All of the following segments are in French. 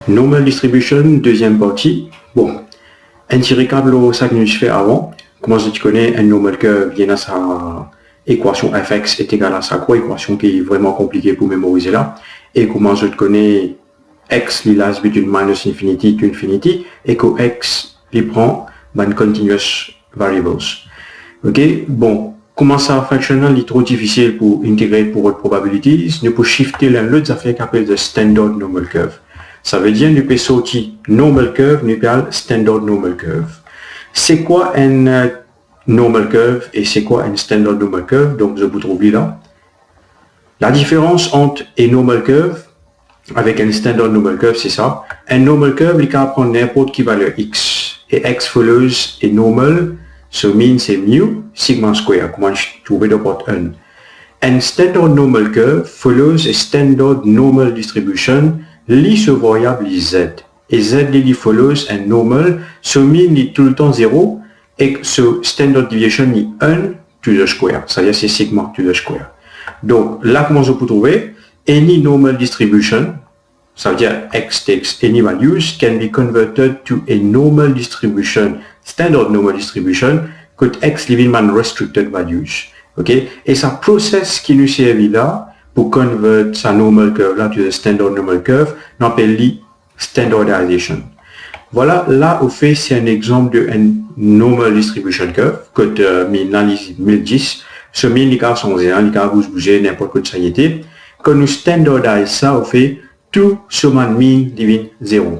Normal distribution, deuxième partie. Bon, un petit récap de ça que nous fait avant. Comment tu connais un normal curve vient à sa équation fx est égal à sa quoi, équation qui est vraiment compliquée pour mémoriser là. Et comment je connais x lilas between minus infinity to infinity et que x il prend une continuous variables. Ok, bon, comment ça fractionnel est trop difficile pour intégrer pour autres probabilities, nous pouvons shifter l'autre affaire qu'on appelle le standard normal curve. Ça veut dire nous pouvons sortir normal curve, nous pouvons standard normal curve. C'est quoi un normal curve et c'est quoi un standard normal curve? Donc je vous trouve là. La différence entre un normal curve avec un standard normal curve, c'est ça. Un normal curve, il peut prendre n'importe quelle valeur x. Et x follows est normal, so mean c'est mu, sigma square, comment je trouve de porte 1. Un standard normal curve follows a standard normal distribution, li ce variable z. Et z li follows un normal, so mean est tout le temps 0, et ce standard deviation est 1 to the square, c'est-à-dire c'est sigma to the square. Donc là, comment je peux trouver? Any normal distribution, ça veut dire x takes any values, can be converted to a normal distribution, standard normal distribution, could x living man restricted values. Ok? Et ça process qui nous servait là, pour convertir sa normal curve là to the standard normal curve, on appelle standardization. Voilà, là, au fait, c'est un exemple de normal distribution curve, que l'analyse 2010, ce mean, les cas sont 0, les cas bouger n'importe quoi de sanité. Quand nous standardise ça, au fait, tout ce mean devient 0.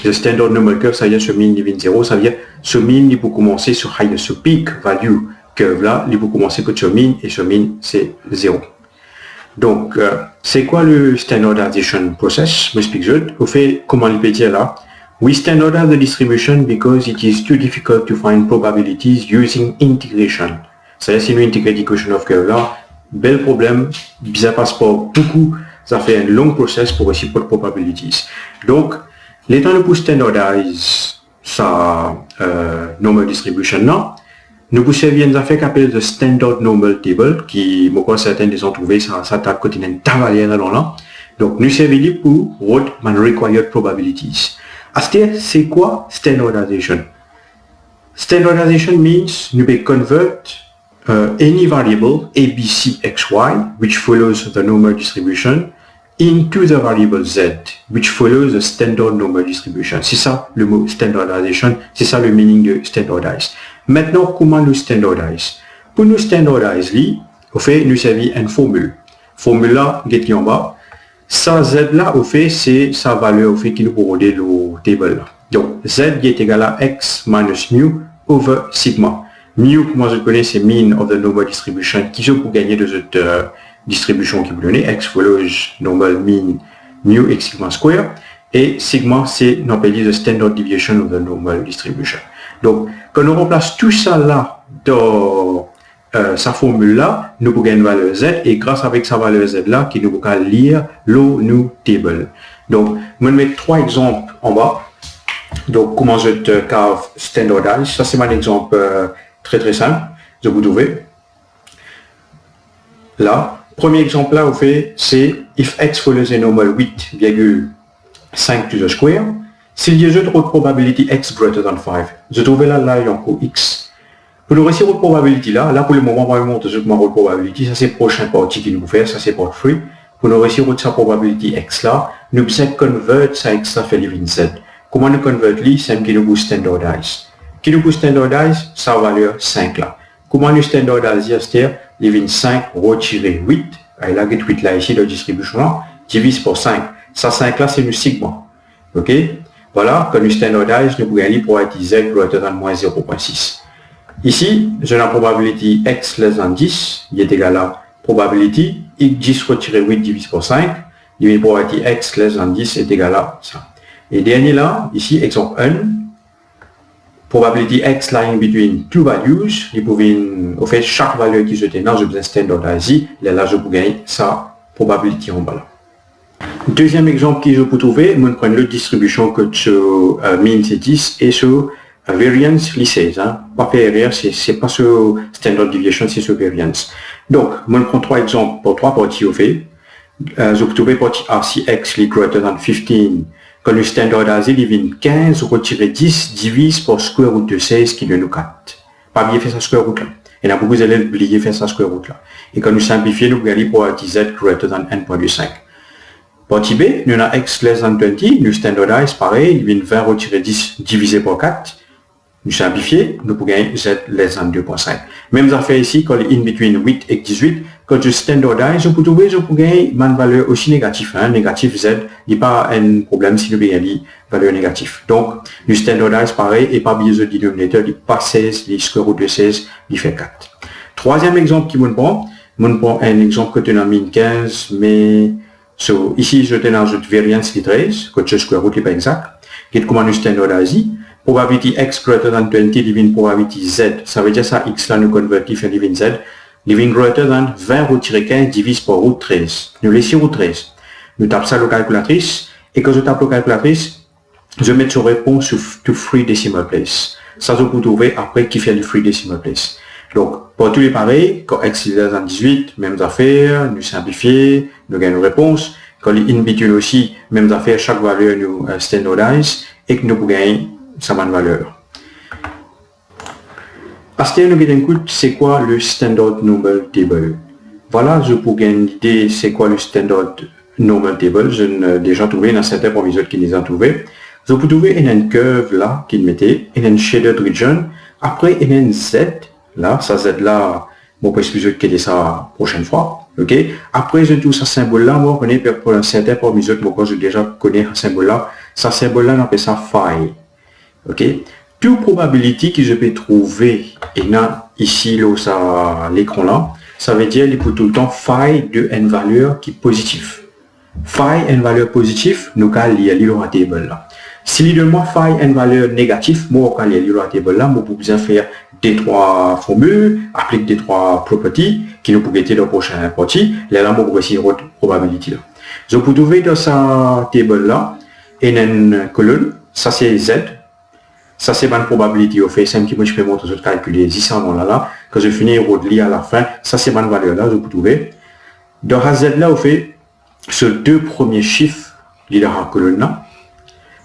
Le standard normal curve, ça veut dire ce mean devient 0, ça veut dire ce mean, il peut commencer sur high, ce peak value curve là, il peut commencer que ce mean, et ce mean, c'est 0. Donc, c'est quoi le standardization process? Je m'explique juste. Au fait, comment il peut dire là? We standardize the distribution because it is too difficult to find probabilities using integration. C'est-à-dire, si nous intégrons l'équation of curve là, bel problème, ça passe pas beaucoup, ça fait un long process pour essayer pour probabilities. Donc, l'état de pour standardize sa normal distribution là, nous pouvons servir une affaire qui s'appelle le standard normal table, qui, moi, certains des ont trouvé, ça t'a côté d'une tavalière là. Donc, nous servons pour what man required probabilities. C'est quoi standardization? Standardization means nous pouvons convert any variable abcxy, which follows the normal distribution, into the variable z, which follows the standard normal distribution. C'est ça le mot standardization, c'est ça le meaning de standardize. Maintenant, comment nous standardize? Pour nous standardize, au fait, nous servir une formule. Formule là, qui est en bas. Ça z là, au fait, c'est sa valeur au fait qui nous provide le table là. Donc, z est égal à x minus mu over sigma. Mu, comment je le connais, c'est mean of the normal distribution, qui sont pour gagner de cette distribution qui vous donne, x follows normal mean mu x sigma square, et sigma, c'est, on appelle the standard deviation of the normal distribution. Donc, quand on remplace tout ça là dans sa formule là, nous pouvons gagner une valeur z, et grâce avec sa valeur z là, qui nous pouvons lire l'eau new table. Donc, je vais mettre 3 exemples en bas. Donc, comment je te carve standardize, ça c'est mon exemple très très simple, je vous trouve. Là, premier exemple là, au fait, c'est if x follows a normal 8,5 to the square, s'il y a une probability x greater than 5, je trouve là, il y a encore x. Pour nous réussir votre probability là, pour le moment, on va montrer ce que ma probability, ça c'est prochain partie qui nous fait, ça c'est part 3. Pour nous réussir votre probability x là, nous devons convert ça x là fait living z. Comment nous convert li, c'est qui nous standardize. Qui nous standardize, sa valeur 5 là. Comment nous standardize, c'est-à-dire, living 5 retirer 8, et là, 8 là ici, la distribution là, divise par 5. Ça 5 là, c'est le sigma. Ok? Voilà, quand nous standardize, nous pouvons aller pour être z greater than moins 0.6. Ici, j'ai la probability x less than 10, il est égal à probability x 10 retiré 8 divisé par 5, la probability x less than 10 est égal à ça. Et dernier là, ici, exemple 1, probability x lying between two values, il pouvait, au fait, chaque valeur qui se tient là, je besoin standardiser, là, je peux gagner sa probability en bas là. Deuxième exemple que je peux trouver, je prends l'autre distribution que sur mean c'est 10 et sur variance c'est 16. Hein. Pas PRR, c'est pas sur standard deviation, c'est sur variance. Donc, je prends 3 exemples pour 3 parties au fait. Je peux trouver partie A si x est greater than 15 Quand le standardisé divine 15 retiré 10 divise par square root de 16 qui donne nous 4. Pas bien fait sa square root là. Il y a beaucoup d'élèves oubliés faire sa square root là. Et quand nous simplifions, nous regardons pour z greater than n.5. Partie B, nous avons x less than 20, nous standardise pareil, il vient 20 retiré 10 divisé par 4. Nous simplifions, nous pouvons gagner z less than 2.5. Même affaire ici, quand il in between 8 et 18, quand je standardise, vous pouvez gagner une valeur aussi négative. Hein. Négatif z, il n'y a pas un problème si nous avons une valeur négative. Donc, nous standardise pareil, et par biais de dénominateur, il pas 16, le square root de 16, il fait 4. Troisième exemple qui me prend un exemple que tu as mis 15, mais ici, je tenais dans une variance de 13, que je square root n'est pas exact, qui est comment nous standardise. Probability x greater than 20 divine probability z. Ça veut dire ça, x là nous convertit en divine z. Divine greater than 20 retiré 15 divise par root 13. Nous laissons root 13. Nous tapons ça la calculatrice. Et quand je tape la calculatrice, je mets sur réponse sur to free decimal place. Ça, je peux trouver après qui fait le free decimal place. Donc, pour tous les pareils, quand x est dans 18, mêmes affaires, nous simplifions, nous gagnons une réponse. Quand les in between aussi, mêmes affaires, chaque valeur nous standardise et que nous pouvons gagner sa bonne valeur. Parce que nous avons c'est quoi le standard normal table. Voilà, je peux gagner une idée c'est quoi le standard normal table. Je l'ai déjà trouvé dans certains proviseurs qui les ont trouvés. Je peux trouver une curve là qu'il mettait, une shaded region. Après, une z là, ça z là, bon, pour expliquer quelle est ça prochaine fois. Ok. Après, je trouve ce symbole là, moi, je connais pour un certain proviseur que moi, je déjà connais ce symbole là. Ce symbole là, on appelle ça phi. Ok, toute probabilité que je peux trouver, et là, ici, là, l'écran là, ça veut dire qu'il faut tout le temps phi de une valeur qui est positive. Phi une valeur positive, nous allons lire la table là. Si il donne phi une valeur négative, moi, quand lire la table là, moi, pour besoin faire des trois formules, appliquer des trois properties, qui nous pouvons être dans la prochaine partie, là, moi, pour essayer de probabilité là. Je peux trouver dans sa table là, une colonne, ça c'est z. Ça, c'est ma probabilité au fait. C'est un petit peu, je peux montrer, je calculer 600 là. Quand je finis de lire à la fin, ça, c'est ma valeur là, je peux trouver. Dans Z là, au fait, ce deux premiers chiffres, il y a la colonne là.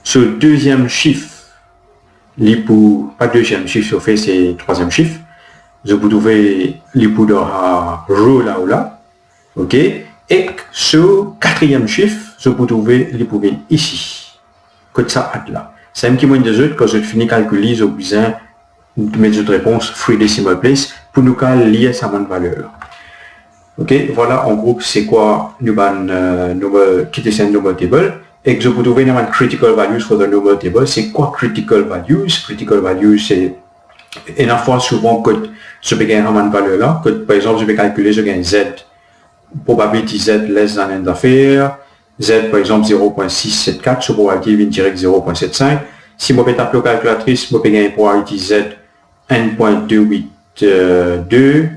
Ce deuxième chiffre, pas deuxième chiffre, au fait, c'est troisième chiffre. Je peux trouver l'hypo de la row là ou là. OK. Et ce quatrième chiffre, je peux trouver l'hypo ici. Que ça a là. C'est un petit moins de autres, quand je finis de calculer, j'ai besoin de mettre une réponse free decimal place pour nous lier sa bonne valeur. Ok, voilà en gros c'est quoi nous qui est un normal table et que je peux trouver une critical values for the normal table. C'est quoi critical values? Critical values c'est une fois souvent que je peux gagner une valeur là, que par exemple je vais calculer, je gagne z, probability z less than n d'affaires. Z par exemple 0.674, sur probabilité vient direct 0.75. Si je vais taper la calculatrice, je vais gagner probabilité Z 1.282.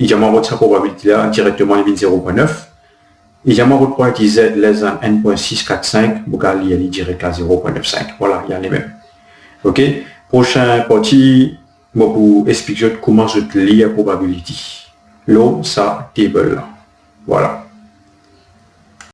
Il y a mon sa probabilité là directement il vient 0.9. Il y a mon probabilité Z less than 1.645, je vais aller direct à 0.95. Voilà, il y a les mêmes. Ok. Prochain partie, je vais vous expliquer comment je lis la probabilité. Là, ça table là. Voilà.